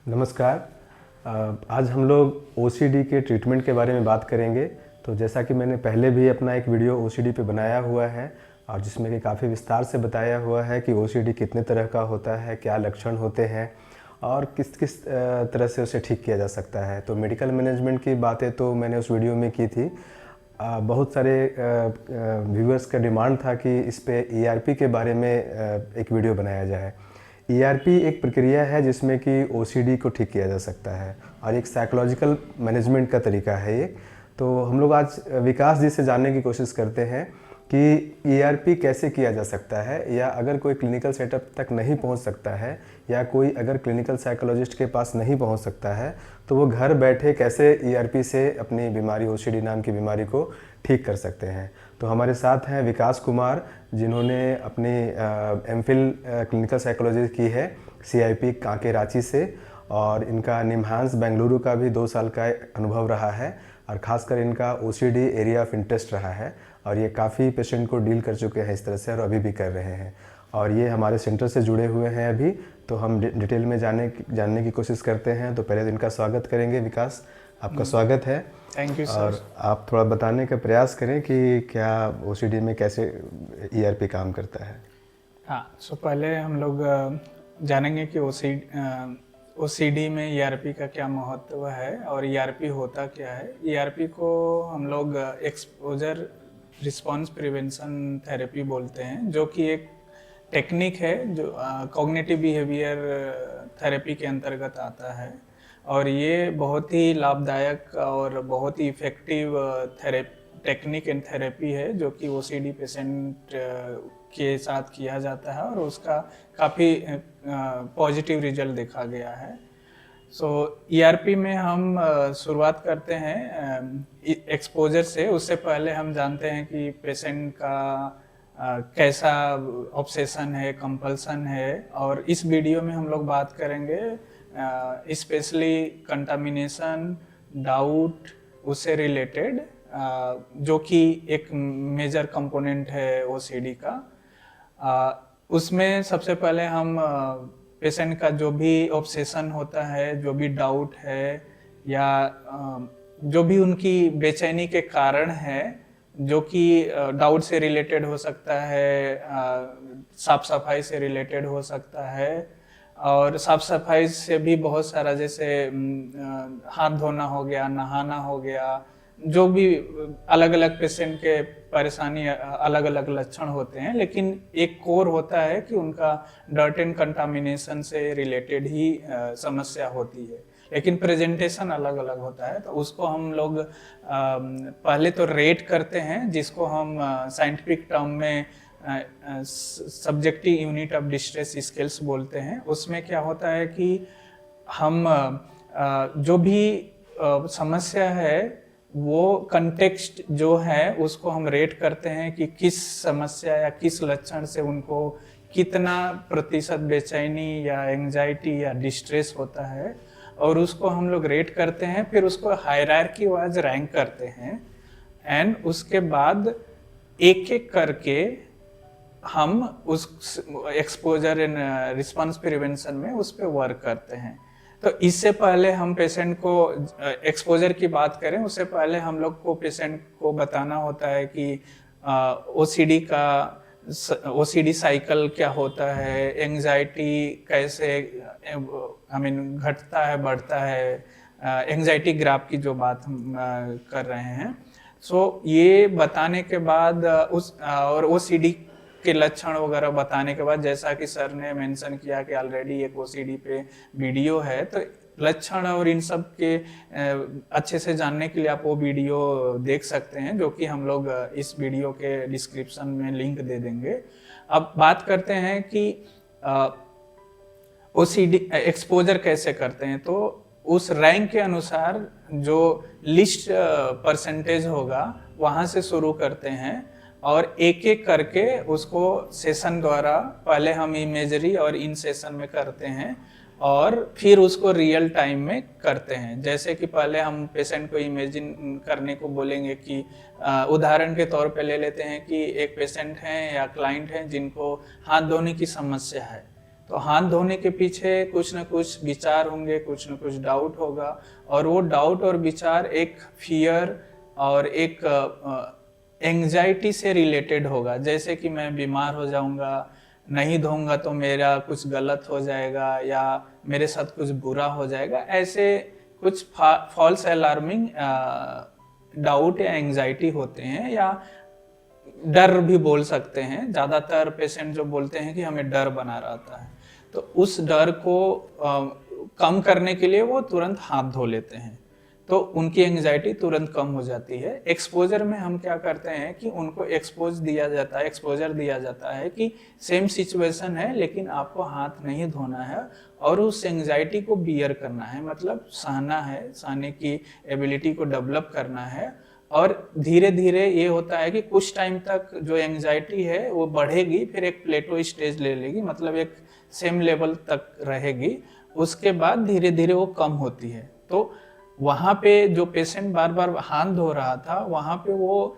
नमस्कार। आज हम लोग ओसीडी के ट्रीटमेंट के बारे में बात करेंगे। तो जैसा कि मैंने पहले भी अपना एक वीडियो ओसीडी पे बनाया हुआ है और जिसमें कि काफ़ी विस्तार से बताया हुआ है कि ओसीडी कितने तरह का होता है, क्या लक्षण होते हैं और किस किस तरह से उसे ठीक किया जा सकता है। तो मेडिकल मैनेजमेंट की बातें तो मैंने उस वीडियो में की थी। बहुत सारे व्यूअर्स का डिमांड था कि इस पे ईआरपी के बारे में एक वीडियो बनाया जाए। ईआरपी एक प्रक्रिया है जिसमें कि ओसीडी को ठीक किया जा सकता है और एक साइकोलॉजिकल मैनेजमेंट का तरीका है ये। तो हम लोग आज विकास जी से जानने की कोशिश करते हैं कि ईआरपी कैसे किया जा सकता है, या अगर कोई क्लिनिकल सेटअप तक नहीं पहुंच सकता है या कोई अगर क्लिनिकल साइकोलॉजिस्ट के पास नहीं पहुंच सकता है तो वो घर बैठे कैसे ईआरपी से अपनी बीमारी ओसीडी नाम की बीमारी को ठीक कर सकते हैं। तो हमारे साथ हैं विकास कुमार, जिन्होंने अपनी एमफिल क्लिनिकल साइकोलॉजी की है सीआईपी कांके रांची से, और इनका निम्हांस बेंगलुरु का भी 2 साल का अनुभव रहा है और ख़ासकर इनका ओसीडी एरिया ऑफ इंटरेस्ट रहा है और ये काफ़ी पेशेंट को डील कर चुके हैं इस तरह से और अभी भी कर रहे हैं। और ये हमारे सेंटर से जुड़े हुए हैं अभी, तो हम डिटेल में जानने की कोशिश करते हैं। तो पहले तो इनका स्वागत करेंगे। विकास, आपका स्वागत है। Thank you sir. और आप थोड़ा बताने का प्रयास करें कि क्या ओसीडी में कैसे ईआरपी काम करता है। हाँ, सो पहले हम लोग जानेंगे कि ओसीडी में ईआरपी का क्या महत्व है और ईआरपी होता क्या है। ईआरपी को हम लोग एक्सपोजर रिस्पॉन्स प्रिवेंशन थेरेपी बोलते हैं, जो कि एक टेक्निक है जो कॉग्निटिव बिहेवियर थेरेपी के अंतर्गत आता है और ये बहुत ही लाभदायक और बहुत ही इफ़ेक्टिव टेक्निक एंड थेरेपी है जो कि ओसीडी पेशेंट के साथ किया जाता है और उसका काफ़ी पॉजिटिव रिजल्ट देखा गया है। सो ईआरपी में हम शुरुआत करते हैं एक्सपोजर से। उससे पहले हम जानते हैं कि पेशेंट का कैसा ऑब्सेशन है, कंपल्सन है, और इस वीडियो में हम लोग बात करेंगे स्पेशली कंटामिनेशन, डाउट, उससे रिलेटेड, जो कि एक मेजर कंपोनेंट है ओसीडी का। उसमें सबसे पहले हम पेशेंट का जो भी ऑब्सेशन होता है, जो भी डाउट है या जो भी उनकी बेचैनी के कारण है, जो कि डाउट से रिलेटेड हो सकता है, साफ सफाई से रिलेटेड हो सकता है, और साफ सफाई से भी बहुत सारा, जैसे हाथ धोना हो गया, नहाना हो गया, जो भी अलग अलग पेशेंट के परेशानी अलग अलग लक्षण होते हैं, लेकिन एक कोर होता है कि उनका डर्ट एंड कंटामिनेशन से रिलेटेड ही समस्या होती है, लेकिन प्रेजेंटेशन अलग अलग होता है। तो उसको हम लोग पहले तो रेट करते हैं, जिसको हम साइंटिफिक टर्म में subjective unit of distress scales बोलते हैं। उसमें क्या होता है कि हम जो भी समस्या है वो कंटेक्स्ट जो है उसको हम रेट करते हैं कि किस समस्या या किस लक्षण से उनको कितना प्रतिशत बेचैनी या एंजाइटी या डिस्ट्रेस होता है, और उसको हम लोग रेट करते हैं। फिर उसको हायरार्की वाइज रैंक करते हैं एंड उसके बाद एक एक करके हम उस एक्सपोजर एंड रिस्पांस प्रिवेंशन में उस पर वर्क करते हैं। तो इससे पहले हम पेशेंट को एक्सपोजर की बात करें, उससे पहले हम लोग को पेशेंट को बताना होता है कि ओसीडी साइकिल क्या होता है, एंजाइटी कैसे घटता है, बढ़ता है, एंजाइटी ग्राफ की जो बात हम कर रहे हैं। सो ये बताने के बाद और ओसीडी के लक्षण वगैरह बताने के बाद, जैसा कि सर ने मेंशन किया कि ऑलरेडी एक ओसीडी पे वीडियो है, तो लक्षण और इन सब के अच्छे से जानने के लिए आप वो वीडियो देख सकते हैं, जो कि हम लोग इस वीडियो के डिस्क्रिप्शन में लिंक दे देंगे। अब बात करते हैं कि ओसीडी एक्सपोजर कैसे करते हैं। तो उस रैंक के अनुसार जो लिस्ट परसेंटेज होगा वहाँ से शुरू करते हैं और एक एक करके उसको सेशन द्वारा पहले हम इमेजरी और इन सेशन में करते हैं और फिर उसको रियल टाइम में करते हैं। जैसे कि पहले हम पेशेंट को इमेजिन करने को बोलेंगे कि उदाहरण के तौर पे ले लेते हैं कि एक पेशेंट हैं या क्लाइंट हैं जिनको हाथ धोने की समस्या है। तो हाथ धोने के पीछे कुछ न कुछ विचार होंगे, कुछ न कुछ डाउट होगा, और वो डाउट और विचार एक फियर और एक एंग्जाइटी से रिलेटेड होगा। जैसे कि मैं बीमार हो जाऊंगा, नहीं धोऊंगा तो मेरा कुछ गलत हो जाएगा या मेरे साथ कुछ बुरा हो जाएगा, ऐसे कुछ फॉल्स अलार्मिंग डाउट या एंग्जाइटी होते हैं, या डर भी बोल सकते हैं। ज़्यादातर पेशेंट जो बोलते हैं कि हमें डर बना रहता है, तो उस डर को कम करने के लिए वो तुरंत हाथ धो लेते हैं, तो उनकी एंग्जाइटी तुरंत कम हो जाती है। एक्सपोजर में हम क्या करते हैं कि उनको एक्सपोजर दिया जाता है कि सेम सिचुएशन है लेकिन आपको हाथ नहीं धोना है और उस एंग्जाइटी को बियर करना है, मतलब सहना है, सहने की एबिलिटी को डेवलप करना है। और धीरे धीरे ये होता है कि कुछ टाइम तक जो एंग्जाइटी है वो बढ़ेगी, फिर एक प्लेटो स्टेज ले लेगी, मतलब एक सेम लेवल तक रहेगी, उसके बाद धीरे धीरे वो कम होती है। तो वहाँ पे जो पेशेंट बार बार हाथ धो रहा था, वहाँ पे वो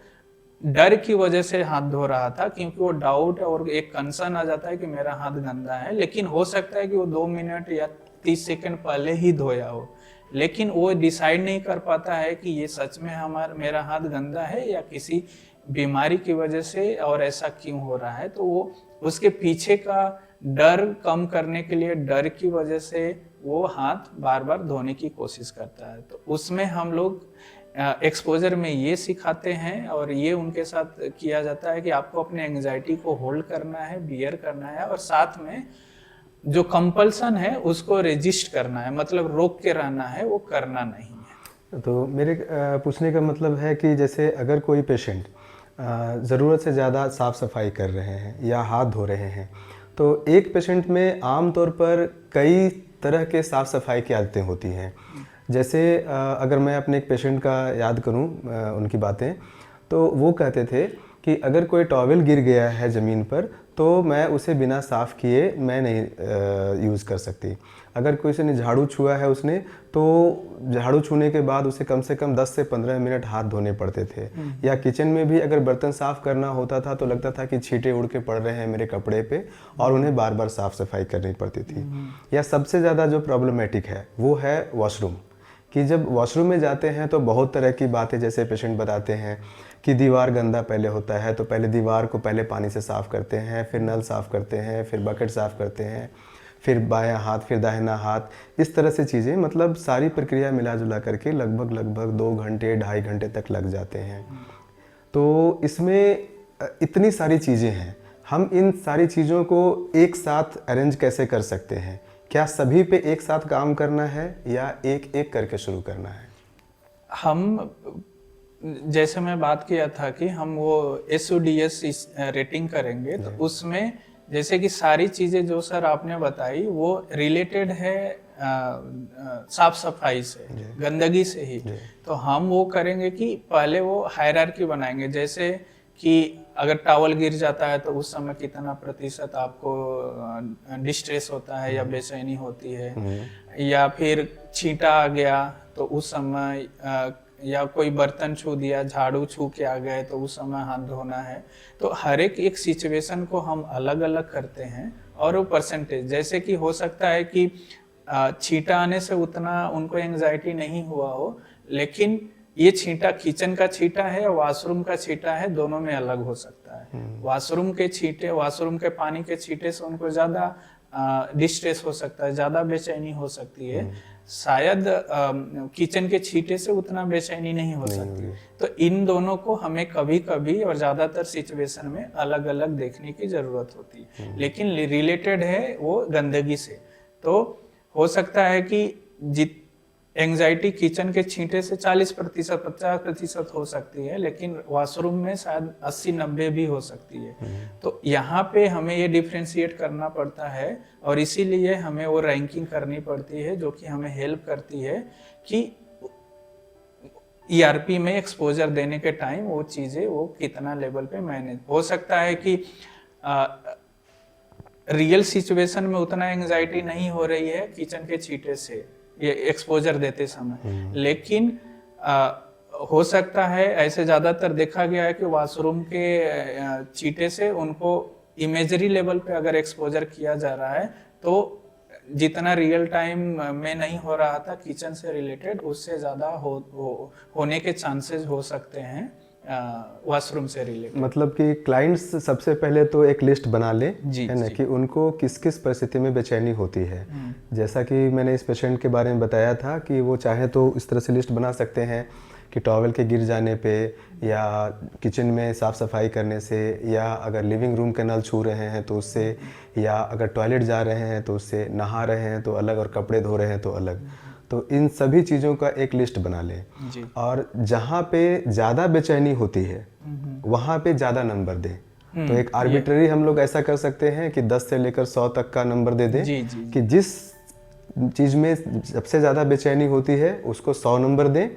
डर की वजह से हाथ धो रहा था, क्योंकि वो डाउट और एक कंसर्न आ जाता है कि मेरा हाथ गंदा है, लेकिन हो सकता है कि वो 2 मिनट या 30 सेकंड पहले ही धोया हो, लेकिन वो डिसाइड नहीं कर पाता है कि ये सच में मेरा हाथ गंदा है या किसी बीमारी की वजह से, और ऐसा क्यों हो रहा है। तो वो उसके पीछे का डर कम करने के लिए, डर की वजह से वो हाथ बार बार धोने की कोशिश करता है। तो उसमें हम लोग एक्सपोजर में ये सिखाते हैं और ये उनके साथ किया जाता है कि आपको अपने एंग्जाइटी को होल्ड करना है, बियर करना है, और साथ में जो कंपल्सन है उसको रेजिस्ट करना है, मतलब रोक के रहना है, वो करना नहीं है। तो मेरे पूछने का मतलब है कि जैसे अगर कोई पेशेंट ज़रूरत से ज़्यादा साफ़ सफाई कर रहे हैं या हाथ धो रहे हैं, तो एक पेशेंट में आम तौर पर कई तरह के साफ़ सफाई की आदतें होती हैं। जैसे अगर मैं अपने एक पेशेंट का याद करूं उनकी बातें, तो वो कहते थे कि अगर कोई टॉवेल गिर गया है ज़मीन पर तो मैं उसे बिना साफ़ किए मैं नहीं यूज़ कर सकती। अगर कोई ने झाड़ू छुआ है उसने, तो झाड़ू छूने के बाद उसे कम से कम 10 से 15 मिनट हाथ धोने पड़ते थे। या किचन में भी अगर बर्तन साफ़ करना होता था तो लगता था कि छींटे उड़ के पड़ रहे हैं मेरे कपड़े पे, और उन्हें बार बार साफ़ सफाई करनी पड़ती थी। या सबसे ज़्यादा जो प्रॉब्लमेटिक है वो है वॉशरूम, कि जब वॉशरूम में जाते हैं तो बहुत तरह की बातें, जैसे पेशेंट बताते हैं कि दीवार गंदा पहले होता है तो पहले दीवार को पहले पानी से साफ़ करते हैं, फिर नल साफ़ करते हैं, फिर बकेट साफ़ करते हैं, फिर बायां हाथ, फिर दाहिना हाथ, इस तरह से चीज़ें, मतलब सारी प्रक्रिया मिला जुला करके लगभग 2 घंटे 2.5 घंटे तक लग जाते हैं। तो इसमें इतनी सारी चीज़ें हैं, हम इन सारी चीज़ों को एक साथ अरेंज कैसे कर सकते हैं? क्या सभी पे एक साथ काम करना है या एक एक करके शुरू करना है? हम, जैसे मैं बात किया था कि हम वो SODS रेटिंग करेंगे, तो उसमें जैसे कि सारी चीज़ें जो सर आपने बताई वो रिलेटेड है साफ सफाई से, गंदगी से ही। तो हम वो करेंगे कि पहले वो हायरार्की बनाएंगे, जैसे कि अगर टॉवल गिर जाता है तो उस समय कितना प्रतिशत आपको डिस्ट्रेस होता है या बेचैनी होती है, या फिर छींटा आ गया तो उस समय, या कोई बर्तन छू दिया, झाड़ू छू के आ गए तो उस समय हाथ धोना है। तो हर एक सिचुएशन को हम अलग अलग करते हैं, और वो परसेंटेज, जैसे कि हो सकता है कि छींटा आने से उतना उनको एंग्जाइटी नहीं हुआ हो, लेकिन ये छींटा किचन का छींटा है और वॉशरूम का छींटा है, दोनों में अलग हो सकता है। वॉशरूम के पानी के छींटे से उनको ज्यादा डिस्ट्रेस हो सकता है, ज्यादा बेचैनी हो सकती है, शायद किचन के छींटे से उतना बेचैनी नहीं हो सकती। तो इन दोनों को हमें कभी कभी और ज्यादातर सिचुएशन में अलग अलग देखने की जरूरत होती है, लेकिन रिलेटेड है वो गंदगी से। तो हो सकता है कि एंग्जाइटी किचन के छींटे से 40%, 50% हो सकती है, लेकिन वॉशरूम में शायद 80-90 भी हो सकती है। तो यहाँ पे हमें ये डिफ्रेंशिएट करना पड़ता है, और इसीलिए हमें वो रैंकिंग करनी पड़ती है, जो कि हमें हेल्प करती है कि ERP में एक्सपोजर देने के टाइम वो चीज़ें वो कितना लेवल पे मैनेज हो सकता है कि रियल सिचुएशन में उतना एंग्जाइटी नहीं हो रही है किचन के छींटे से ये एक्सपोजर देते समय, लेकिन हो सकता है, ऐसे ज्यादातर देखा गया है कि वॉशरूम के छींटे से उनको इमेजरी लेवल पे अगर एक्सपोजर किया जा रहा है तो जितना रियल टाइम में नहीं हो रहा था किचन से रिलेटेड, उससे ज़्यादा होने के चांसेस हो सकते हैं वॉशरूम से रिलेटेड। मतलब कि क्लाइंट्स सबसे पहले तो एक लिस्ट बना ले, जी, है ना, जी। कि उनको किस किस परिस्थिति में बेचैनी होती है। जैसा कि मैंने इस पेशेंट के बारे में बताया था कि वो चाहे तो इस तरह से लिस्ट बना सकते हैं कि टॉवल के गिर जाने पे, या किचन में साफ़ सफाई करने से, या अगर लिविंग रूम के नल छू रहे हैं तो उससे, या अगर टॉयलेट जा रहे हैं तो उससे, नहा रहे हैं तो अलग, और कपड़े धो रहे हैं तो अलग। तो इन सभी चीज़ों का एक लिस्ट बना लें। जी। और जहाँ पे ज़्यादा बेचैनी होती है वहाँ पे ज़्यादा नंबर दें। तो एक आर्बिट्ररी हम लोग ऐसा कर सकते हैं कि 10 से लेकर 100 तक का नंबर दे दें। जी, जी। कि जिस चीज़ में सबसे ज़्यादा बेचैनी होती है उसको 100 नंबर दें,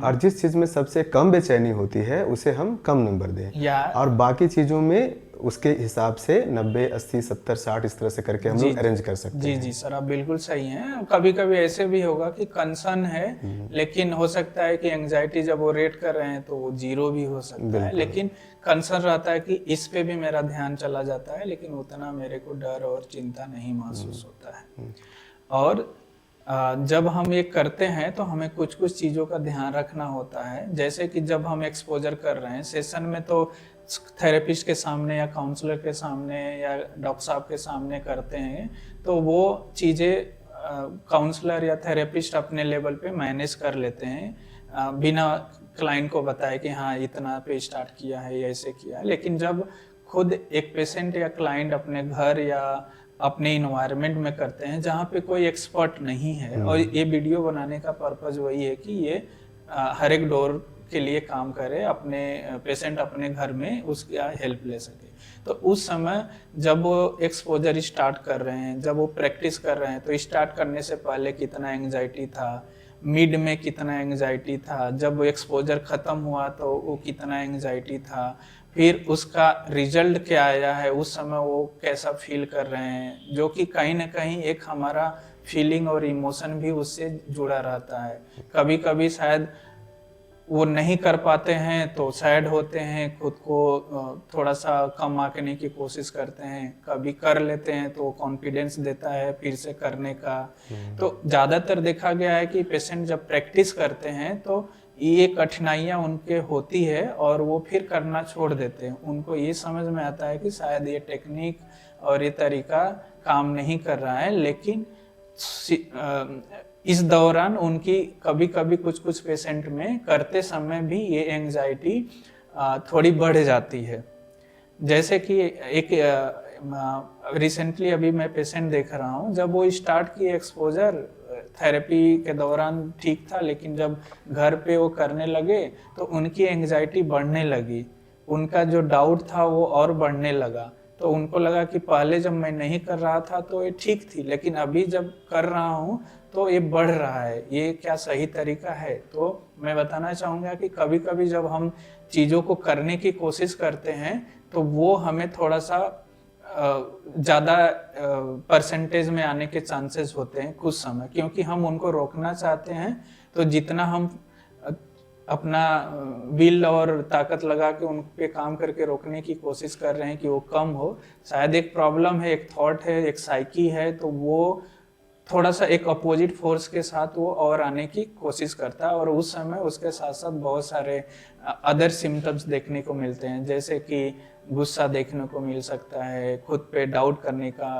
और जिस चीज़ में सबसे कम बेचैनी होती है उसे हम कम नंबर दें, या और बाकी चीज़ों में उसके हिसाब से 90, 80, 70, 60 इस तरह से करके हम लोग अरेंज कर सकते जी हैं। जी सर, आप बिल्कुल सही हैं। कभी कभी ऐसे भी होगा कि कंसर्न है, लेकिन हो सकता है कि एंजाइटी जब वो रेट कर रहे हैं तो वो 0 भी हो सकता है, लेकिन कंसर्न रहता है कि इस पे भी मेरा ध्यान चला जाता है, लेकिन उतना मेरे को डर और चिंता नहीं महसूस होता है। और जब हम ये करते हैं तो हमें कुछ कुछ चीज़ों का ध्यान रखना होता है। जैसे कि जब हम एक्सपोजर कर रहे हैं सेशन में, तो थेरेपिस्ट के सामने या काउंसलर के सामने या डॉक्टर साहब के सामने करते हैं, तो वो चीज़ें काउंसलर या थेरेपिस्ट अपने लेवल पे मैनेज कर लेते हैं बिना क्लाइंट को बताए कि हाँ इतना पे स्टार्ट किया है या ऐसे किया है। लेकिन जब खुद एक पेशेंट या क्लाइंट अपने घर या अपने इन्वायरमेंट में करते हैं जहाँ पे कोई एक्सपर्ट नहीं है, और ये वीडियो बनाने का पर्पज़ वही है कि ये हर एक डोर के लिए काम करे, अपने पेशेंट अपने घर में उसका हेल्प ले सके। तो उस समय जब वो एक्सपोजर स्टार्ट कर रहे हैं, जब वो प्रैक्टिस कर रहे हैं, तो स्टार्ट करने से पहले कितना एंग्जाइटी था, मिड में कितना एंग्जाइटी था, जब वो एक्सपोजर ख़त्म हुआ तो वो कितना एंग्जाइटी था, फिर उसका रिजल्ट क्या आया है, उस समय वो कैसा फील कर रहे हैं, जो कि कहीं ना कहीं एक हमारा फीलिंग और इमोशन भी उससे जुड़ा रहता है। कभी कभी शायद वो नहीं कर पाते हैं तो सैड होते हैं, खुद को थोड़ा सा कम आंकने की कोशिश करते हैं, कभी कर लेते हैं तो कॉन्फिडेंस देता है फिर से करने का। तो ज़्यादातर देखा गया है कि पेशेंट जब प्रैक्टिस करते हैं तो ये कठिनाइयाँ उनके होती है और वो फिर करना छोड़ देते हैं। उनको ये समझ में आता है कि शायद ये टेक्निक और ये तरीका काम नहीं कर रहा है, लेकिन इस दौरान उनकी कभी कभी कुछ कुछ पेशेंट में करते समय भी ये एंग्जाइटी थोड़ी बढ़ जाती है। जैसे कि एक रिसेंटली अभी मैं पेशेंट देख रहा हूँ, जब वो स्टार्ट की एक्सपोजर थेरेपी के दौरान ठीक था, लेकिन जब घर पे वो करने लगे तो उनकी एंग्जाइटी बढ़ने लगी, उनका जो डाउट था वो और बढ़ने लगा। तो उनको लगा कि पहले जब मैं नहीं कर रहा था तो ये ठीक थी, लेकिन अभी जब कर रहा हूँ तो ये बढ़ रहा है, ये क्या सही तरीका है? तो मैं बताना चाहूँगा कि कभी कभी जब हम चीज़ों को करने की कोशिश करते हैं तो वो हमें थोड़ा सा ज़्यादा परसेंटेज में आने के चांसेस होते हैं कुछ समय, क्योंकि हम उनको रोकना चाहते हैं। तो जितना हम अपना विल और ताकत लगा के उन पे काम करके रोकने की कोशिश कर रहे हैं कि वो कम हो, शायद एक प्रॉब्लम है, एक थॉट है, एक साइकी है, तो वो थोड़ा सा एक अपोजिट फोर्स के साथ वो और आने की कोशिश करता है, और उस समय उसके साथ साथ बहुत सारे अदर सिम्टम्स देखने को मिलते हैं, जैसे कि गुस्सा देखने को मिल सकता है, खुद पे डाउट करने का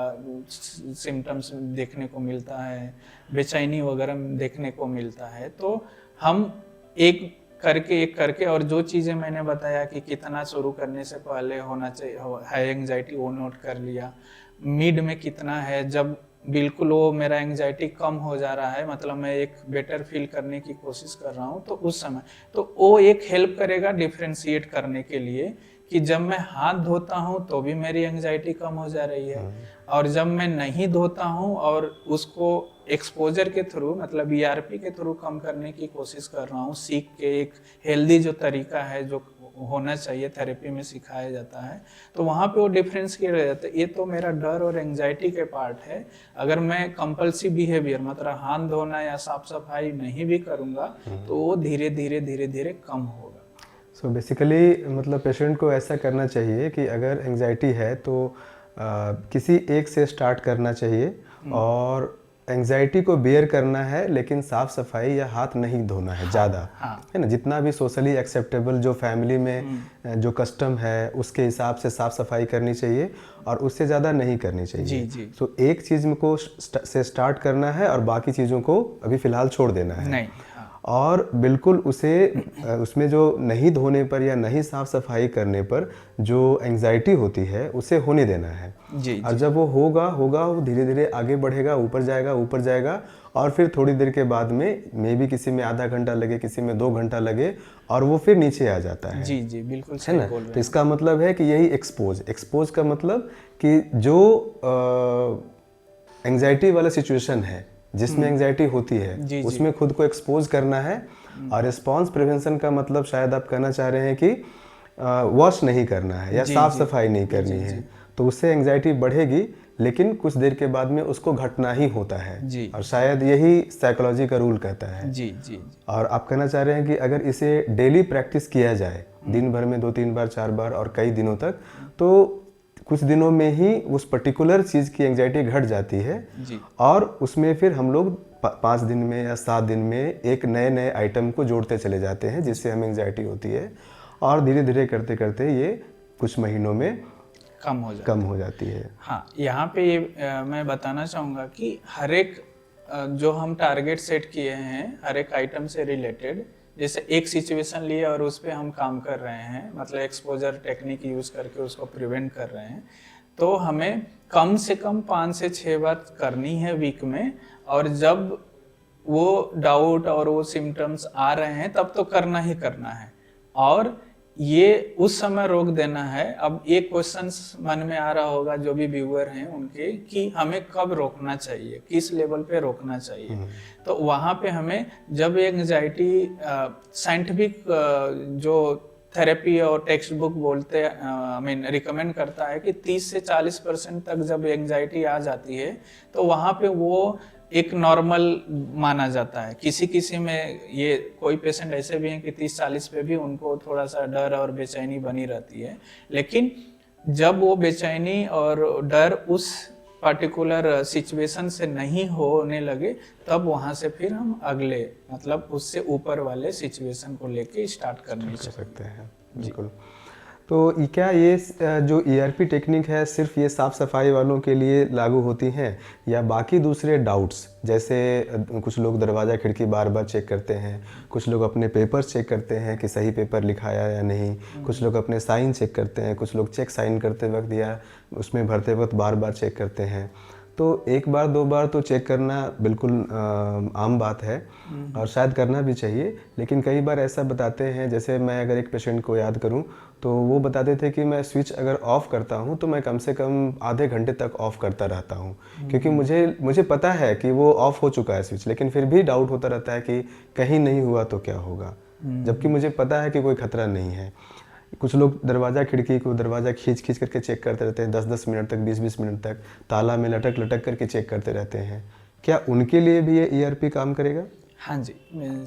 सिम्टम्स देखने को मिलता है, बेचैनी वगैरह देखने को मिलता है। तो हम एक करके और जो चीज़ें मैंने बताया कि कितना शुरू करने से पहले होना चाहिए है एंग्जाइटी, वो नोट कर लिया, मिड में कितना है, जब बिल्कुल वो मेरा एंग्जाइटी कम हो जा रहा है, मतलब मैं एक बेटर फील करने की कोशिश कर रहा हूँ, तो उस समय तो वो एक हेल्प करेगा डिफ्रेंशिएट करने के लिए कि जब मैं हाथ धोता हूँ तो भी मेरी एंग्जाइटी कम हो जा रही है, और जब मैं नहीं धोता हूँ और उसको एक्सपोजर के थ्रू, मतलब ERP के थ्रू कम करने की कोशिश कर रहा हूँ, सीख के एक हेल्दी जो तरीका है जो होना चाहिए थेरेपी में सिखाया जाता है, तो वहाँ पे वो डिफरेंस किया जाता है। ये तो मेरा डर और एंग्जाइटी के पार्ट है। अगर मैं कंपल्सिव बिहेवियर, मतलब हाथ धोना या साफ सफाई नहीं भी करूँगा तो वो धीरे धीरे कम होगा। सो बेसिकली मतलब पेशेंट को ऐसा करना चाहिए कि अगर एंग्जाइटी है तो किसी एक से स्टार्ट करना चाहिए, और एंजाइटी को बेयर करना है, लेकिन साफ सफाई या हाथ नहीं धोना है ज़्यादा, है ना। जितना भी सोशली एक्सेप्टेबल जो फैमिली में जो कस्टम है उसके हिसाब से साफ सफाई करनी चाहिए और उससे ज़्यादा नहीं करनी चाहिए। जी जी। सो एक चीज़ को से स्टार्ट करना है और बाकी चीज़ों को अभी फ़िलहाल छोड़ देना है। नहीं। और बिल्कुल उसे उसमें जो नहीं धोने पर या नहीं साफ सफाई करने पर जो एंजाइटी होती है उसे होने देना है। जी और जब वो होगा वो धीरे धीरे आगे बढ़ेगा, ऊपर जाएगा और फिर थोड़ी देर के बाद में मे भी किसी में आधा घंटा लगे, किसी में 2 घंटा लगे और वो फिर नीचे आ जाता है। जी जी, बिल्कुल है सही ना। बोल रहे हैं। तो इसका मतलब है कि यही एक्सपोज का मतलब कि जो एंजाइटी वाला सिचुएशन है जिसमें एंजाइटी होती है जी, उसमें खुद को एक्सपोज करना है। और रिस्पॉन्स प्रिवेंशन का मतलब शायद आप कहना चाह रहे हैं कि वॉश नहीं करना है या साफ सफाई नहीं करनी है, तो उससे एंजाइटी बढ़ेगी, लेकिन कुछ देर के बाद में उसको घटना ही होता है। जी। और शायद यही साइकोलॉजी का रूल कहता है। जी जी। और आप कहना चाह रहे हैं कि अगर इसे डेली प्रैक्टिस किया जाए, दिन भर में 2-3 बार 4 बार और कई दिनों तक, तो कुछ दिनों में ही उस पर्टिकुलर चीज़ की एंजाइटी घट जाती है। जी। और उसमें फिर हम लोग 5 दिन में या 7 दिन में एक नए आइटम को जोड़ते चले जाते हैं जिससे हमें एंजाइटी होती है, और धीरे धीरे करते करते ये कुछ महीनों में कम हो जाती है। हाँ, यहाँ पे ये मैं बताना चाहूँगा कि हर एक जो हम टारगेट सेट किए हैं हर एक आइटम से रिलेटेड, जैसे एक सिचुएशन लिए और उस पर हम काम कर रहे हैं, मतलब एक्सपोजर टेक्निक यूज़ करके उसको प्रिवेंट कर रहे हैं, तो हमें कम से कम 5 से 6 बार करनी है वीक में। और जब वो डाउट और वो सिम्टम्स आ रहे हैं तब तो करना ही करना है, और ये उस समय रोक देना है। अब एक क्वेश्चन मन में आ रहा होगा जो भी व्यूअर हैं उनके, कि हमें कब रोकना चाहिए, किस लेवल पे रोकना चाहिए। तो वहाँ पे हमें जब एंजाइटी साइंटिफिक जो थेरेपी और टेक्स्ट बुक बोलते रिकमेंड करता है कि 30 से 40% तक जब एंजाइटी आ जाती है तो वहाँ पे वो एक नॉर्मल माना जाता है। किसी में ये कोई पेशेंट ऐसे भी हैं कि 30-40 पे भी उनको थोड़ा सा डर और बेचैनी बनी रहती है, लेकिन जब वो बेचैनी और डर उस पर्टिकुलर सिचुएशन से नहीं होने लगे तब वहाँ से फिर हम अगले मतलब उससे ऊपर वाले सिचुएशन को लेके स्टार्ट करने सकते हैं। बिल्कुल। तो क्या ये जो ERP टेक्निक है सिर्फ ये साफ़ सफाई वालों के लिए लागू होती हैं या बाकी दूसरे डाउट्स, जैसे कुछ लोग दरवाज़ा खिड़की बार बार चेक करते हैं, कुछ लोग अपने पेपर्स चेक करते हैं कि सही पेपर लिखाया या नहीं, कुछ लोग अपने साइन चेक करते हैं, कुछ लोग चेक साइन करते वक्त या उसमें भरते वक्त बार बार चेक करते हैं। तो 1 बार 2 बार तो चेक करना बिल्कुल आम बात है और शायद करना भी चाहिए, लेकिन कई बार ऐसा बताते हैं, जैसे मैं अगर एक पेशेंट को याद करूं तो वो बताते थे कि मैं स्विच अगर ऑफ़ करता हूं तो मैं कम से कम आधे घंटे तक ऑफ़ करता रहता हूं, क्योंकि मुझे पता है कि वो ऑफ़ हो चुका है स्विच, लेकिन फिर भी डाउट होता रहता है कि कहीं नहीं हुआ तो क्या होगा, जबकि मुझे पता है कि कोई खतरा नहीं है। कुछ लोग खिड़की को दरवाज़ा खींच करके चेक करते रहते हैं 10-10 मिनट तक, 20-20 मिनट तक ताला में लटक करके चेक करते रहते हैं। क्या उनके लिए भी ये ERP काम करेगा? हाँ जी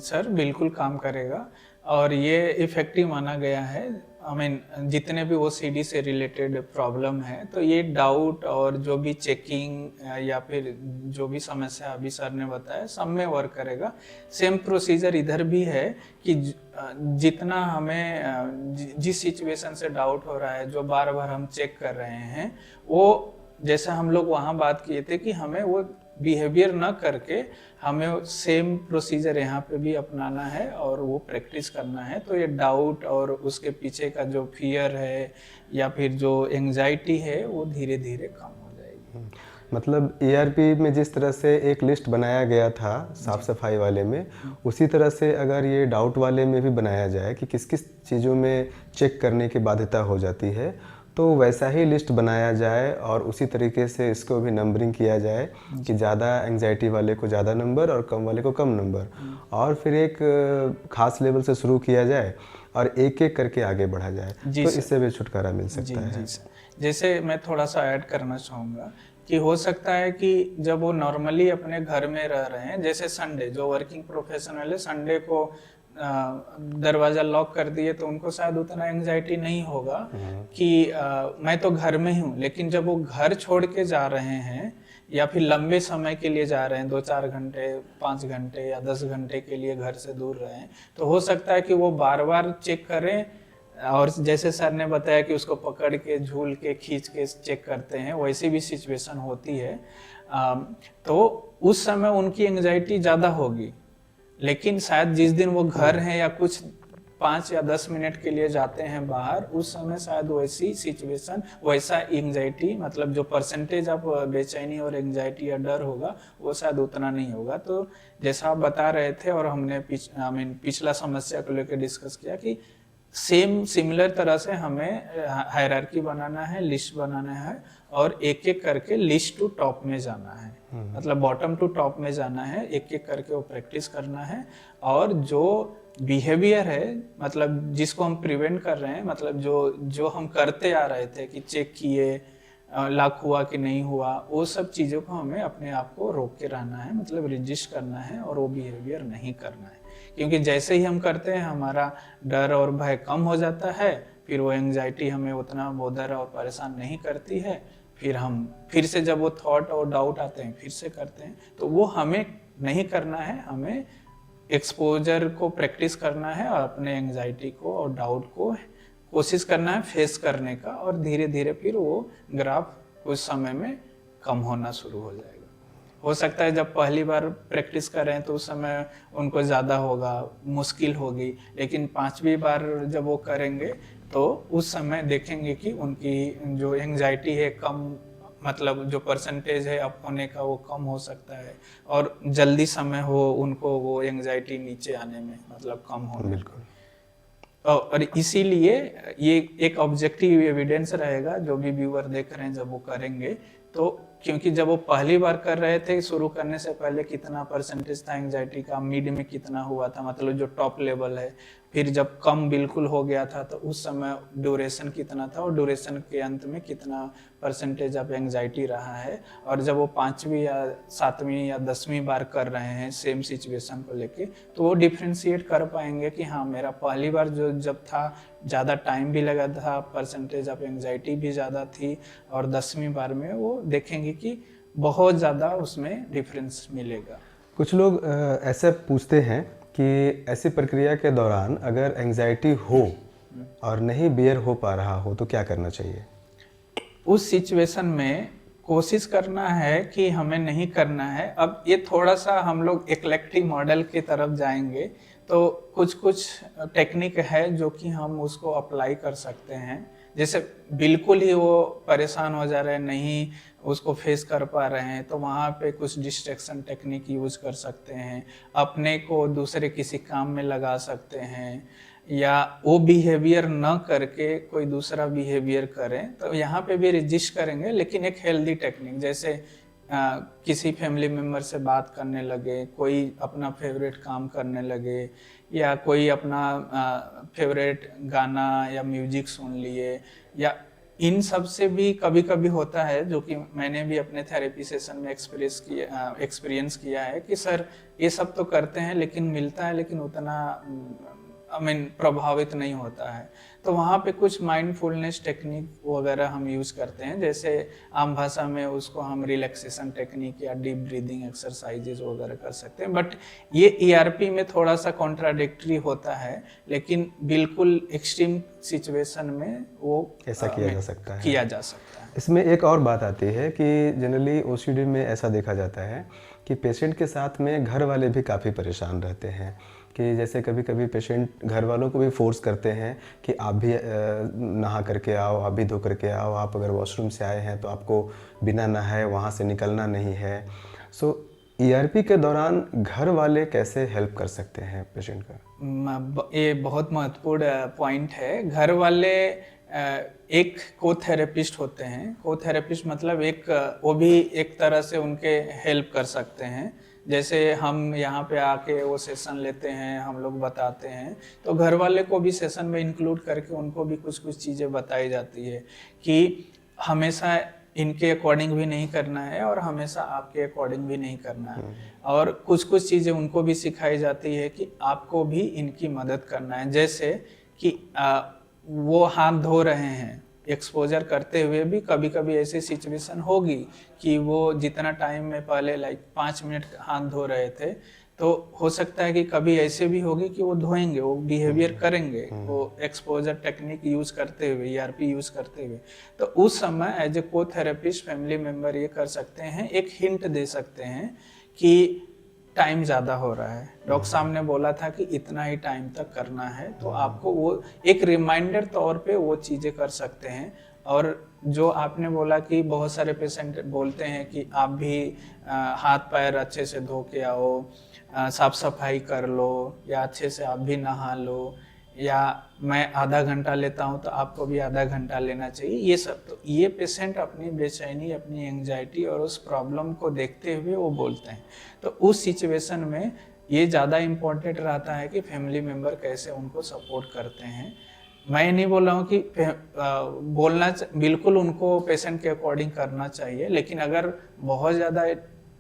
सर, बिल्कुल काम करेगा और ये इफ़ेक्टिव माना गया है। जितने भी OCD से रिलेटेड प्रॉब्लम है तो ये डाउट और जो भी चेकिंग या फिर जो भी समस्या अभी सर ने बताया सब में वर्क करेगा। सेम प्रोसीजर इधर भी है कि जितना हमें जिस सिचुएशन से डाउट हो रहा है, जो बार बार हम चेक कर रहे हैं, वो जैसे हम लोग वहाँ बात किए थे कि हमें वो बिहेवियर न करके हमें सेम प्रोसीजर यहाँ पे भी अपनाना है और वो प्रैक्टिस करना है। तो ये डाउट और उसके पीछे का जो फियर है या फिर जो एंजाइटी है वो धीरे धीरे कम हो जाएगी। मतलब ERP में जिस तरह से एक लिस्ट बनाया गया था साफ़ सफाई वाले में, उसी तरह से अगर ये डाउट वाले में भी बनाया जाए कि किस किस चीज़ों में चेक करने की बाध्यता हो जाती है, तो वैसा ही लिस्ट बनाया जाए और उसी तरीके से इसको भी नंबरिंग किया जाए कि ज़्यादा एंजाइटी वाले को ज़्यादा नंबर और कम वाले को कम नंबर, और फिर एक ख़ास लेवल से शुरू किया जाए और एक एक करके आगे बढ़ा जाए, तो इससे भी छुटकारा मिल सकता है। जैसे मैं थोड़ा सा ऐड करना चाहूँगा कि हो सकता है कि जब वो नॉर्मली अपने घर में रह रहे हैं, जैसे संडे जो वर्किंग प्रोफेशनल है संडे को दरवाज़ा लॉक कर दिए तो उनको शायद उतना एंजाइटी नहीं होगा कि मैं तो घर में ही हूँ, लेकिन जब वो घर छोड़ के जा रहे हैं या फिर लंबे समय के लिए जा रहे हैं, 2-4 घंटे, 5 घंटे या 10 घंटे के लिए घर से दूर रहे हैं, तो हो सकता है कि वो बार बार चेक करें। और जैसे सर ने बताया कि उसको पकड़ के, झूल के, खींच के चेक करते हैं, वैसी भी सिचुएशन होती है। तो उस समय उनकी एंजाइटी ज़्यादा होगी। लेकिन शायद जिस दिन वो घर हैं या कुछ 5 या 10 मिनट के लिए जाते हैं बाहर, उस समय शायद वैसी सिचुएशन, वैसा एंजाइटी, मतलब जो परसेंटेज ऑफ बेचैनी और एंजाइटी या डर होगा वो शायद उतना नहीं होगा। तो जैसा आप बता रहे थे और हमने पिछला समस्या को लेकर डिस्कस किया कि सिमिलर तरह से हमें हायरार्की बनाना है, लिस्ट बनाना है और एक एक करके लिस्ट टू टॉप में जाना है, मतलब बॉटम टू टॉप में जाना है, एक एक करके वो प्रैक्टिस करना है। और जो बिहेवियर है, मतलब जिसको हम प्रिवेंट कर रहे हैं, मतलब जो हम करते आ रहे थे कि चेक किए, लॉक हुआ कि नहीं हुआ, वो सब चीज़ों को हमें अपने आप को रोक के रहना है, मतलब रजिस्ट करना है और वो बिहेवियर नहीं करना है। क्योंकि जैसे ही हम करते हैं हमारा डर और भय कम हो जाता है, फिर वो एंजाइटी हमें उतना बोधर और परेशान नहीं करती है। फिर से जब वो थॉट और डाउट आते हैं फिर से करते हैं। तो वो हमें नहीं करना है, हमें एक्सपोजर को प्रैक्टिस करना है और अपने एंजाइटी को और डाउट को कोशिश करना है फेस करने का, और धीरे धीरे फिर वो ग्राफ कुछ समय में कम होना शुरू हो जाएगा। हो सकता है जब पहली बार प्रैक्टिस करें तो उस समय उनको ज़्यादा होगा, मुश्किल होगी, लेकिन 5वीं बार जब वो करेंगे तो उस समय देखेंगे कि उनकी जो एंजाइटी है कम, मतलब जो परसेंटेज है अप होने का वो कम हो सकता है और जल्दी समय हो उनको वो एंजाइटी नीचे आने में, मतलब कम होने। बिल्कुल। और इसीलिए ये एक ऑब्जेक्टिव एविडेंस रहेगा जो भी व्यूअर देख रहे हैं जब वो करेंगे तो, क्योंकि जब वो पहली बार कर रहे थे, शुरू करने से पहले कितना परसेंटेज था एंजाइटी का, मिड में कितना हुआ था, मतलब जो टॉप लेवल है, फिर जब कम बिल्कुल हो गया था तो उस समय ड्यूरेशन कितना था और ड्यूरेशन के अंत में कितना परसेंटेज ऑफ एंजाइटी रहा है। और जब वो 5वीं या 7वीं या 10वीं बार कर रहे हैं सेम सिचुएशन को लेके, तो वो डिफ्रेंशिएट कर पाएंगे कि हाँ, मेरा पहली बार जब था ज़्यादा टाइम भी लगा था, परसेंटेज ऑफ एंजाइटी भी ज़्यादा थी, और 10वीं बार में वो देखेंगे कि बहुत ज़्यादा उसमें डिफरेंस मिलेगा। कुछ लोग ऐसे पूछते हैं कि ऐसी प्रक्रिया के दौरान अगर एंजाइटी हो और नहीं बियर हो पा रहा हो तो क्या करना चाहिए? उस सिचुएशन में कोशिश करना है कि हमें नहीं करना है। अब ये थोड़ा सा हम लोग इक्लेक्टिक मॉडल की तरफ जाएंगे, तो कुछ टेक्निक है जो कि हम उसको अप्लाई कर सकते हैं। जैसे बिल्कुल ही वो परेशान हो जा रहे हैं, नहीं उसको फेस कर पा रहे हैं, तो वहाँ पे कुछ डिस्ट्रैक्शन टेक्निक यूज कर सकते हैं, अपने को दूसरे किसी काम में लगा सकते हैं, या वो बिहेवियर न करके कोई दूसरा बिहेवियर करें, तो यहाँ पे भी रजिस्ट करेंगे, लेकिन एक हेल्दी टेक्निक, जैसे किसी फैमिली मेम्बर से बात करने लगे, कोई अपना फेवरेट काम करने लगे, या कोई अपना फेवरेट गाना या म्यूजिक सुन लिए, या इन सब से भी कभी कभी होता है, जो कि मैंने भी अपने थेरेपी सेशन में एक्सपीरियंस किया है कि सर ये सब तो करते हैं लेकिन मिलता है, लेकिन उतना प्रभावित नहीं होता है। तो वहाँ पे कुछ माइंडफुलनेस टेक्निक वगैरह हम यूज़ करते हैं, जैसे आम भाषा में उसको हम रिलैक्सेशन टेक्निक या डीप ब्रीदिंग एक्सरसाइजेज वगैरह कर सकते हैं। बट ये ईआरपी में थोड़ा सा कॉन्ट्राडिक्टरी होता है, लेकिन बिल्कुल एक्सट्रीम सिचुएशन में वो ऐसा किया जा सकता है। इसमें एक और बात आती है कि जनरली ओसीडी में ऐसा देखा जाता है कि पेशेंट के साथ में घर वाले भी काफ़ी परेशान रहते हैं, कि जैसे कभी कभी पेशेंट घर वालों को भी फोर्स करते हैं कि आप भी नहा करके आओ, आप भी धो करके आओ, आप अगर वॉशरूम से आए हैं तो आपको बिना नहाए वहाँ से निकलना नहीं है। सो ईआरपी के दौरान घर वाले कैसे हेल्प कर सकते हैं पेशेंट का? ये बहुत महत्वपूर्ण पॉइंट है। घर वाले एक को-थेरेपिस्ट होते हैं। को-थेरेपिस्ट मतलब वो भी एक तरह से उनके हेल्प कर सकते हैं। जैसे हम यहाँ पे आके वो सेशन लेते हैं, हम लोग बताते हैं, तो घर वाले को भी सेशन में इंक्लूड करके उनको भी कुछ चीज़ें बताई जाती है कि हमेशा इनके अकॉर्डिंग भी नहीं करना है और हमेशा आपके अकॉर्डिंग भी नहीं करना है। और कुछ चीज़ें उनको भी सिखाई जाती है कि आपको भी इनकी मदद करना है। जैसे कि वो हाथ धो रहे हैं एक्सपोजर करते हुए भी कभी कभी ऐसी सिचुएशन होगी कि वो जितना टाइम में पहले लाइक 5 मिनट हाथ धो रहे थे, तो हो सकता है कि कभी ऐसे भी होगी कि वो धोएंगे, वो बिहेवियर करेंगे वो एक्सपोजर टेक्निक यूज करते हुए, ईआरपी यूज करते हुए। तो उस समय एज ए को थेरेपिस्ट फैमिली मेंबर ये कर सकते हैं, एक हिंट दे सकते हैं कि टाइम ज़्यादा हो रहा है, डॉक्टर साहब ने बोला था कि इतना ही टाइम तक करना है, तो आपको वो एक रिमाइंडर तौर पे वो चीज़ें कर सकते हैं। और जो आपने बोला कि बहुत सारे पेशेंट बोलते हैं कि आप भी हाथ पैर अच्छे से धो के आओ, साफ सफाई कर लो, या अच्छे से आप भी नहा लो, या मैं आधा घंटा लेता हूं तो आपको भी आधा घंटा लेना चाहिए। ये सब तो ये पेशेंट अपनी बेचैनी, अपनी एंजाइटी और उस प्रॉब्लम को देखते हुए वो बोलते हैं। तो उस सिचुएशन में ये ज़्यादा इम्पोर्टेंट रहता है कि फैमिली मेम्बर कैसे उनको सपोर्ट करते हैं। मैं नहीं बोल रहा हूँ कि बिल्कुल उनको पेशेंट के अकॉर्डिंग करना चाहिए, लेकिन अगर बहुत ज़्यादा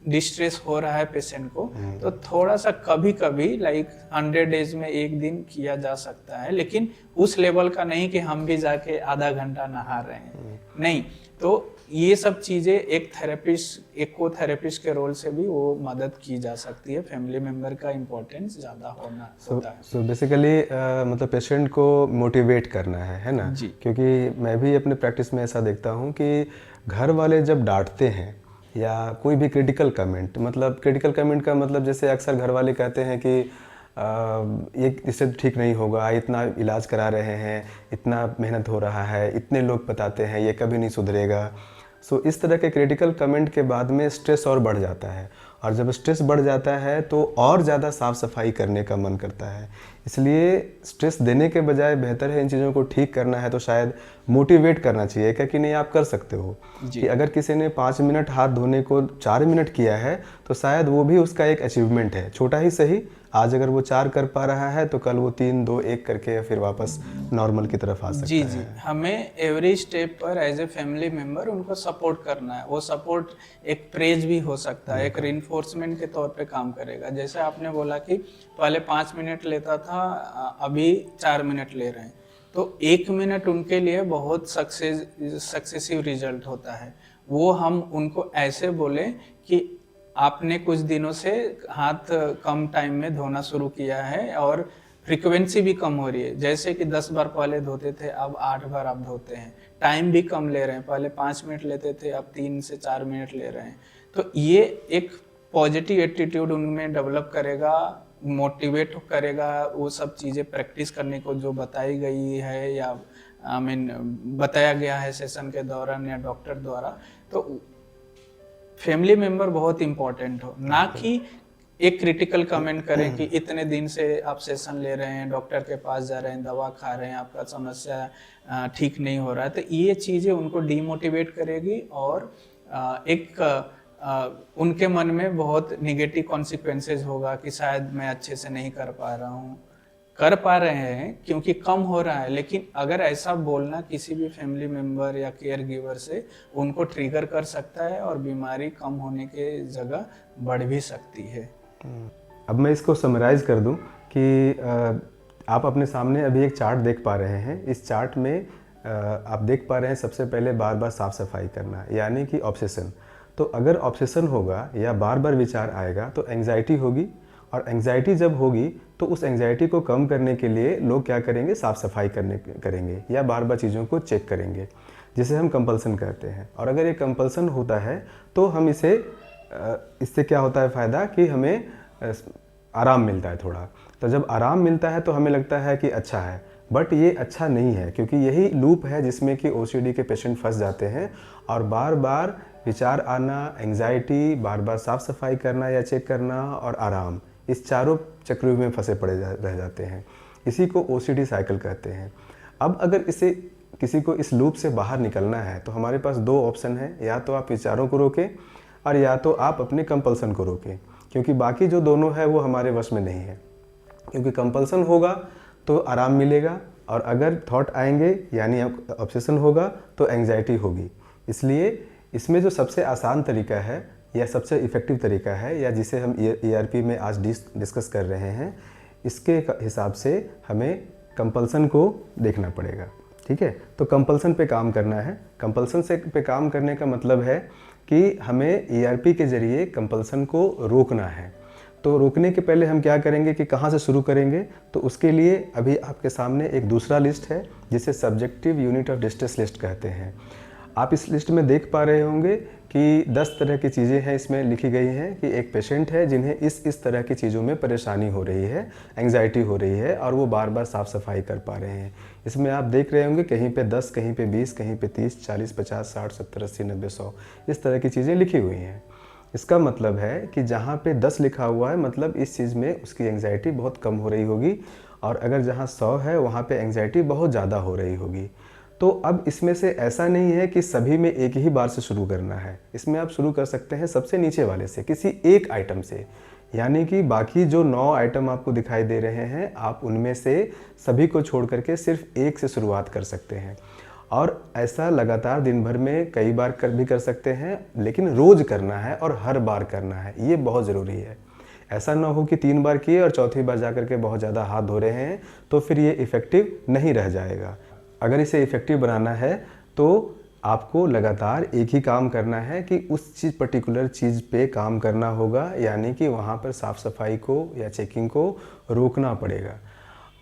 डिस्ट्रेस हो रहा है पेशेंट को, तो थोड़ा सा कभी कभी लाइक 100 डेज में एक दिन किया जा सकता है, लेकिन उस लेवल का नहीं कि हम भी जाके आधा घंटा नहा रहे हैं, नहीं। तो ये सब चीज़ें एक थेरेपिस्ट, एक को थेरेपिस्ट के रोल से भी वो मदद की जा सकती है। फैमिली मेम्बर का इम्पोर्टेंस ज़्यादा होता है। सो बेसिकली मतलब पेशेंट को मोटिवेट करना है ना जी। क्योंकि मैं भी अपने प्रैक्टिस में ऐसा देखता हूँ कि घर वाले जब डांटते हैं या कोई भी क्रिटिकल कमेंट, मतलब क्रिटिकल कमेंट का मतलब जैसे अक्सर घर वाले कहते हैं कि ये इससे ठीक नहीं होगा, इतना इलाज करा रहे हैं, इतना मेहनत हो रहा है, इतने लोग बताते हैं, ये कभी नहीं सुधरेगा। सो इस तरह के क्रिटिकल कमेंट के बाद में स्ट्रेस और बढ़ जाता है, और जब स्ट्रेस बढ़ जाता है तो और ज़्यादा साफ़ सफाई करने का मन करता है। इसलिए स्ट्रेस देने के बजाय बेहतर है इन चीज़ों को ठीक करना है तो शायद मोटिवेट करना चाहिए कि नहीं आप कर सकते हो। कि अगर किसी ने 5 मिनट हाथ धोने को 4 मिनट किया है तो शायद वो भी उसका एक अचीवमेंट है, छोटा ही सही। आज अगर वो 4 कर पा रहा है तो कल वो 3, 2, 1 करके फिर वापस नॉर्मल की तरफ आ सकता जी है। जी, हमें एवरी स्टेप पर एज ए फैमिली मेंबर उनको सपोर्ट करना है। वो सपोर्ट एक प्रेज भी हो सकता है, एक रिइंफोर्समेंट के तौर पे काम करेगा। जैसे आपने बोला कि पहले 5 मिनट लेता था, अभी 4 मिनट ले रहे हैं, तो 1 मिनट उनके लिए बहुत सक्सेसिव रिजल्ट होता है। वो हम उनको ऐसे बोले कि आपने कुछ दिनों से हाथ कम टाइम में धोना शुरू किया है और फ्रीक्वेंसी भी कम हो रही है। जैसे कि 10 बार पहले धोते थे, अब 8 बार आप धोते हैं। टाइम भी कम ले रहे हैं, पहले 5 मिनट लेते थे, अब 3 से 4 मिनट ले रहे हैं। तो ये एक पॉजिटिव एटीट्यूड उनमें डेवलप करेगा, मोटिवेट करेगा वो सब चीज़ें प्रैक्टिस करने को जो बताई गई है या बताया गया है सेशन के दौरान या डॉक्टर द्वारा। तो फैमिली मेंबर बहुत इंपॉर्टेंट हो, ना कि एक क्रिटिकल कमेंट करें कि इतने दिन से आप सेशन ले रहे हैं, डॉक्टर के पास जा रहे हैं, दवा खा रहे हैं, आपका समस्या ठीक नहीं हो रहा है। तो ये चीज़ें उनको डीमोटिवेट करेगी और उनके मन में बहुत निगेटिव कॉन्सिक्वेंसेज होगा कि शायद मैं अच्छे से नहीं कर पा रहा हूँ। कर पा रहे हैं क्योंकि कम हो रहा है, लेकिन अगर ऐसा बोलना किसी भी फैमिली मेंबर या केयर गिवर से उनको ट्रिगर कर सकता है और बीमारी कम होने के जगह बढ़ भी सकती है। अब मैं इसको समराइज़ कर दूं कि आप अपने सामने अभी एक चार्ट देख पा रहे हैं। इस चार्ट में आप देख पा रहे हैं सबसे पहले बार बार साफ़ सफाई करना, यानी कि ऑब्सेशन। तो अगर ऑब्सेशन होगा या बार बार विचार आएगा तो एंग्जाइटी होगी, और एंग्जाइटी जब होगी तो उस एंग्जाइटी को कम करने के लिए लोग क्या करेंगे, साफ़ सफाई करेंगे या बार बार चीज़ों को चेक करेंगे, जिसे हम कंपल्सन कहते हैं। और अगर ये कंपल्सन होता है तो हम इससे क्या होता है फ़ायदा कि हमें आराम मिलता है थोड़ा। तो जब आराम मिलता है तो हमें लगता है कि अच्छा है, बट ये अच्छा नहीं है, क्योंकि यही लूप है जिसमें कि ओसीडी के पेशेंट फंस जाते हैं और बार बार विचार आना, एंग्जाइटी, बार बार साफ़ सफाई करना या चेक करना और आराम, इस चारों चक्रव्यूह में फंसे रह जाते हैं। इसी को ओसीडी साइकिल कहते हैं। अब अगर किसी को इस लूप से बाहर निकलना है तो हमारे पास 2 ऑप्शन हैं, या तो आप विचारों को रोकें और या तो आप अपने कंपल्सन को रोकें, क्योंकि बाकी जो दोनों है वो हमारे वश में नहीं है। क्योंकि कंपल्सन होगा तो आराम मिलेगा, और अगर थॉट आएंगे यानी ऑब्सेशन होगा तो एंग्जाइटी होगी। इसलिए इसमें जो सबसे आसान तरीका है या सबसे इफ़ेक्टिव तरीका है, या जिसे हम ERP में आज डिस्कस कर रहे हैं, इसके हिसाब से हमें कंपल्सन को देखना पड़ेगा। ठीक है। तो कंपल्सन पे काम करना है। कंपल्सन से पे काम करने का मतलब है कि हमें ईआरपी के ज़रिए कंपल्सन को रोकना है। तो रोकने के पहले हम क्या करेंगे कि कहाँ से शुरू करेंगे, तो उसके लिए अभी आपके सामने एक दूसरा लिस्ट है जिसे subjective unit of distress list कहते हैं। आप इस लिस्ट में देख पा रहे होंगे कि 10 तरह की चीज़ें हैं इसमें लिखी गई हैं कि एक पेशेंट है जिन्हें इस तरह की चीज़ों में परेशानी हो रही है, एंग्जाइटी हो रही है और वो बार बार साफ़ सफाई कर पा रहे हैं। इसमें आप देख रहे होंगे कहीं पे 10, कहीं पे 20, कहीं पे 30, 40, 50, 60, 70, 80, 90, 100 इस तरह की चीज़ें लिखी हुई हैं। इसका मतलब है कि जहाँ पे 10 लिखा हुआ है मतलब इस चीज़ में उसकी एंग्जाइटी बहुत कम हो रही होगी, और अगर जहाँ 100 है वहाँ पे एंग्जाइटी बहुत ज़्यादा हो रही होगी। तो अब इसमें से ऐसा नहीं है कि सभी में एक ही बार से शुरू करना है। इसमें आप शुरू कर सकते हैं सबसे नीचे वाले से, किसी एक आइटम से। यानी कि बाकी जो 9 आइटम आपको दिखाई दे रहे हैं, आप उनमें से सभी को छोड़ करके सिर्फ एक से शुरुआत कर सकते हैं। और ऐसा लगातार दिन भर में कई बार भी कर सकते हैं, लेकिन रोज़ करना है और हर बार करना है, ये बहुत ज़रूरी है। ऐसा ना हो कि 3 बार किए और चौथी बार जा कर के बहुत ज़्यादा हाथ धो रहे हैं, तो फिर ये इफ़ेक्टिव नहीं रह जाएगा। अगर इसे इफ़ेक्टिव बनाना है तो आपको लगातार एक ही काम करना है कि उस पर्टिकुलर चीज़ पे काम करना होगा, यानी कि वहाँ पर साफ़ सफाई को या चेकिंग को रोकना पड़ेगा।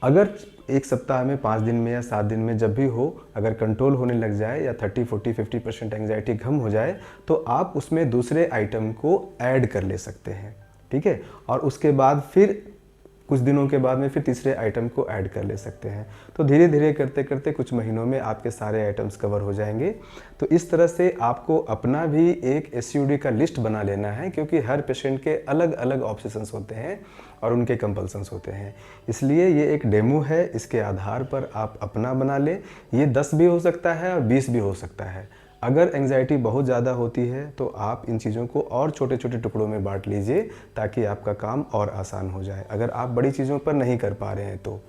अगर एक सप्ताह में 5 दिन में या 7 दिन में जब भी हो, अगर कंट्रोल होने लग जाए या 30, 40, 50% एंग्जाइटी कम हो जाए, तो आप उसमें दूसरे आइटम को ऐड कर ले सकते हैं, ठीक है। और उसके बाद फिर कुछ दिनों के बाद में फिर तीसरे आइटम को ऐड कर ले सकते हैं। तो धीरे धीरे करते करते कुछ महीनों में आपके सारे आइटम्स कवर हो जाएंगे। तो इस तरह से आपको अपना भी एक एसयूडी का लिस्ट बना लेना है, क्योंकि हर पेशेंट के अलग अलग ऑब्सेशंस होते हैं और उनके कंपल्सन्स होते हैं। इसलिए ये एक डेमो है, इसके आधार पर आप अपना बना लें। ये 10 भी हो सकता है और 20 भी हो सकता है। अगर एंग्जाइटी बहुत ज़्यादा होती है तो आप इन चीज़ों को और छोटे छोटे टुकड़ों में बांट लीजिए, ताकि आपका काम और आसान हो जाए, अगर आप बड़ी चीज़ों पर नहीं कर पा रहे हैं तो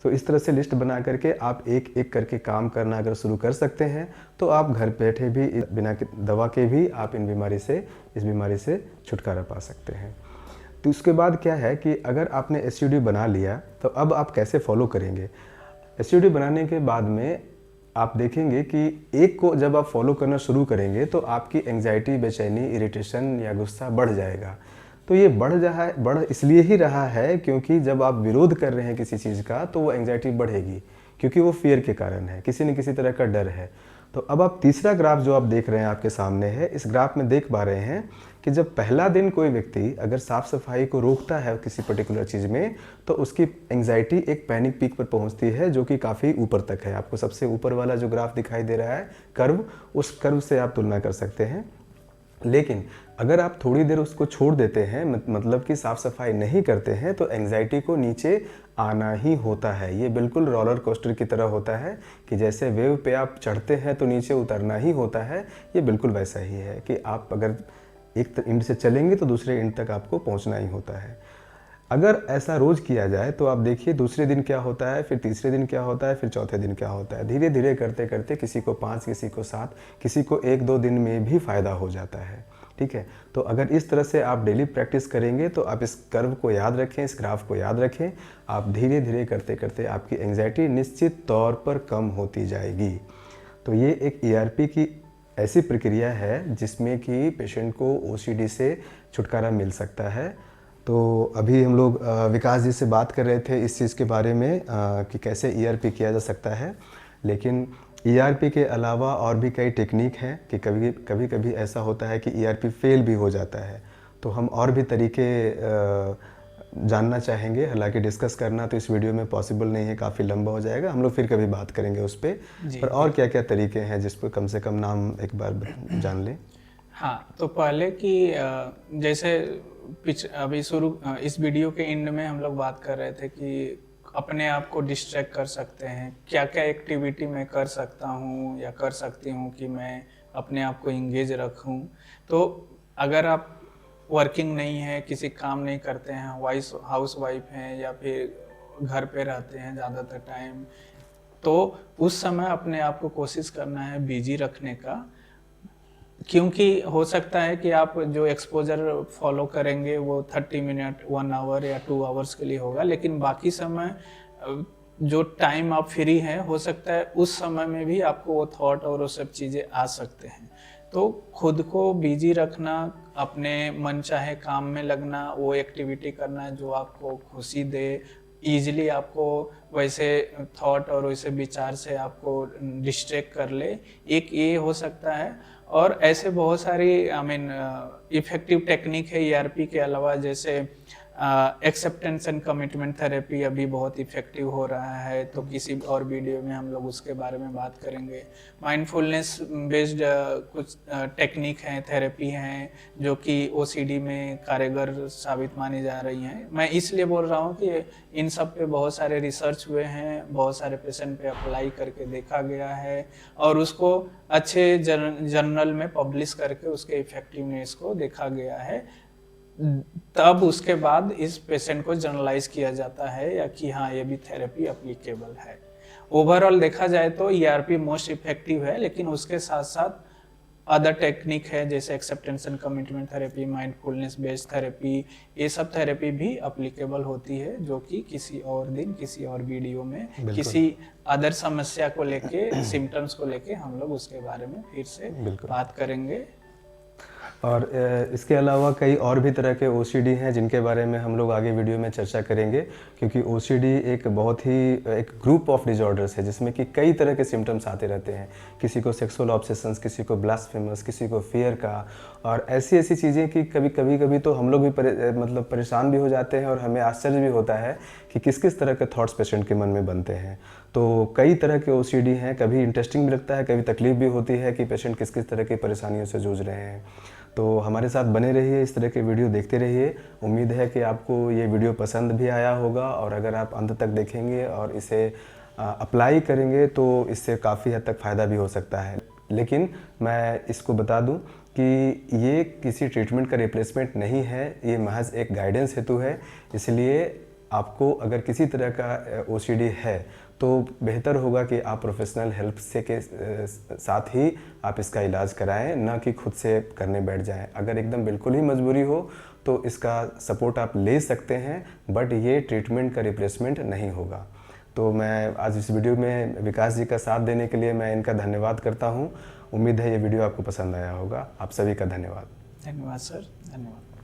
इस तरह से लिस्ट बना करके आप एक एक करके काम करना अगर शुरू कर सकते हैं, तो आप घर बैठे भी बिना दवा के भी आप इस बीमारी से छुटकारा पा सकते हैं। तो उसके बाद क्या है कि अगर आपने एसयूडी बना लिया, तो अब आप कैसे फॉलो करेंगे। एसयूडी बनाने के बाद में आप देखेंगे कि एक को जब आप फॉलो करना शुरू करेंगे तो आपकी एंग्जाइटी, बेचैनी, इरिटेशन या गुस्सा बढ़ जाएगा। तो ये बढ़ इसलिए ही रहा है क्योंकि जब आप विरोध कर रहे हैं किसी चीज़ का, तो वो एंग्जाइटी बढ़ेगी, क्योंकि वो फियर के कारण है, किसी न किसी तरह का डर है। तो अब आप तीसरा ग्राफ जो आप देख रहे हैं आपके सामने है, इस ग्राफ में देख पा रहे हैं कि जब पहला दिन कोई व्यक्ति अगर साफ़ सफाई को रोकता है किसी पर्टिकुलर चीज़ में, तो उसकी एंग्जाइटी एक पैनिक पीक पर पहुंचती है, जो कि काफ़ी ऊपर तक है। आपको सबसे ऊपर वाला जो ग्राफ दिखाई दे रहा है कर्व, उस कर्व से आप तुलना कर सकते हैं। लेकिन अगर आप थोड़ी देर उसको छोड़ देते हैं, मतलब कि साफ़ सफाई नहीं करते हैं, तो एंग्जाइटी को नीचे आना ही होता है। ये बिल्कुल रोलर कोस्टर की तरह होता है कि जैसे वेव पे आप चढ़ते हैं तो नीचे उतरना ही होता है। ये बिल्कुल वैसा ही है कि आप अगर एक एंड से चलेंगे तो दूसरे एंड तक आपको पहुंचना ही होता है। अगर ऐसा रोज़ किया जाए तो आप देखिए दूसरे दिन क्या होता है, फिर तीसरे दिन क्या होता है, फिर चौथे दिन क्या होता है। धीरे धीरे करते करते किसी को 5, किसी को 7, किसी को 1-2 दिन में भी फ़ायदा हो जाता है, ठीक है। तो अगर इस तरह से आप डेली प्रैक्टिस करेंगे तो आप इस कर्व को याद रखें, इस ग्राफ को याद रखें। आप धीरे धीरे करते करते आपकी एंग्जाइटी निश्चित तौर पर कम होती जाएगी। तो ये एक ईआरपी की ऐसी प्रक्रिया है जिसमें कि पेशेंट को ओसीडी से छुटकारा मिल सकता है। तो अभी हम लोग विकास जी से बात कर रहे थे इस चीज़ के बारे में कि कैसे ईआरपी किया जा सकता है, लेकिन ईआरपी के अलावा और भी कई टेक्निक हैं कि कभी कभी ऐसा होता है कि ईआरपी फेल भी हो जाता है। तो हम और भी तरीके जानना चाहेंगे, हालांकि डिस्कस करना तो इस वीडियो में पॉसिबल नहीं है, काफ़ी लंबा हो जाएगा, हम लोग फिर कभी बात करेंगे उस पर। और क्या क्या तरीके हैं जिस पर कम से कम नाम एक बार जान लें। हाँ, तो पहले कि जैसे अभी इस वीडियो के एंड में हम लोग बात कर रहे थे कि अपने आप को डिस्ट्रैक्ट कर सकते हैं, क्या क्या एक्टिविटी मैं कर सकता हूँ या कर सकती हूँ कि मैं अपने आप को इंगेज रखूँ। तो अगर आप वर्किंग नहीं है, किसी काम नहीं करते हैं, हाउस वाइफ हैं या फिर घर पे रहते हैं ज़्यादातर टाइम, तो उस समय अपने आप को कोशिश करना है बिजी रखने का, क्योंकि हो सकता है कि आप जो एक्सपोजर फॉलो करेंगे वो 30 मिनट, 1 आवर या 2 आवर्स के लिए होगा, लेकिन बाकी समय जो टाइम आप फ्री हैं, हो सकता है उस समय में भी आपको वो थॉट और वो सब चीज़ें आ सकते हैं। तो खुद को बिजी रखना, अपने मन चाहे काम में लगना, वो एक्टिविटी करना जो आपको खुशी दे, ईजिली आपको वैसे थॉट और वैसे विचार से आपको डिस्ट्रैक्ट कर ले, एक ये हो सकता है। और ऐसे बहुत सारी इफेक्टिव टेक्निक है ईआरपी के अलावा, जैसे एक्सेप्टेंस एंड कमिटमेंट थेरेपी अभी बहुत इफेक्टिव हो रहा है, तो किसी और वीडियो में हम लोग उसके बारे में बात करेंगे। माइंडफुलनेस बेस्ड कुछ टेक्निक हैं, थेरेपी हैं, जो कि ओसीडी में कारगर साबित मानी जा रही हैं। मैं इसलिए बोल रहा हूँ कि इन सब पे बहुत सारे रिसर्च हुए हैं, बहुत सारे पेशेंट पे अप्लाई करके देखा गया है, और उसको अच्छे जर्नल में पब्लिश करके उसके इफेक्टिवनेस को देखा गया है। तब उसके बाद इस पेशेंट को जनरलाइज किया जाता है या कि हाँ, ये भी थेरेपी अप्लीकेबल है। ओवरऑल देखा जाए तो ईआरपी मोस्ट इफेक्टिव है, लेकिन उसके साथ साथ अदर टेक्निक है जैसे acceptance and commitment therapy, mindfulness based therapy, ये सब थेरेपी भी अप्लीकेबल होती है, जो कि किसी और दिन किसी और वीडियो में किसी अदर समस्या को लेके, सिम्टम्स को लेके हम लोग उसके बारे में फिर से बात करेंगे। और इसके अलावा कई और भी तरह के ओसीडी हैं जिनके बारे में हम लोग आगे वीडियो में चर्चा करेंगे, क्योंकि ओसीडी एक बहुत ही एक ग्रुप ऑफ डिजॉर्डर्स है जिसमें कि कई तरह के सिम्टम्स आते रहते हैं। किसी को सेक्सुअल ऑब्सेशंस, किसी को ब्लास्फेमस, किसी को फियर का, और ऐसी ऐसी चीज़ें कि कभी तो हम लोग भी परेशान भी हो जाते हैं और हमें आश्चर्य भी होता है कि किस किस तरह के थॉट्स पेशेंट के मन में बनते हैं। तो कई तरह के ओसीडी हैं, कभी इंटरेस्टिंग भी लगता है, कभी तकलीफ भी होती है कि पेशेंट किस किस तरह की परेशानियों से जूझ रहे हैं। तो हमारे साथ बने रहिए, इस तरह के वीडियो देखते रहिए। उम्मीद है कि आपको ये वीडियो पसंद भी आया होगा, और अगर आप अंत तक देखेंगे और इसे अप्लाई करेंगे तो इससे काफ़ी हद तक फ़ायदा भी हो सकता है। लेकिन मैं इसको बता दूं कि ये किसी ट्रीटमेंट का रिप्लेसमेंट नहीं है, ये महज एक गाइडेंस हेतु है। इसलिए आपको अगर किसी तरह का ओसीडी है तो बेहतर होगा कि आप प्रोफेशनल हेल्प से के साथ ही आप इसका इलाज कराएं, ना कि खुद से करने बैठ जाएं। अगर एकदम बिल्कुल ही मजबूरी हो तो इसका सपोर्ट आप ले सकते हैं, बट ये ट्रीटमेंट का रिप्लेसमेंट नहीं होगा। तो मैं आज इस वीडियो में विकास जी का साथ देने के लिए मैं इनका धन्यवाद करता हूं। उम्मीद है ये वीडियो आपको पसंद आया होगा। आप सभी का धन्यवाद। धन्यवाद सर, धन्यवाद।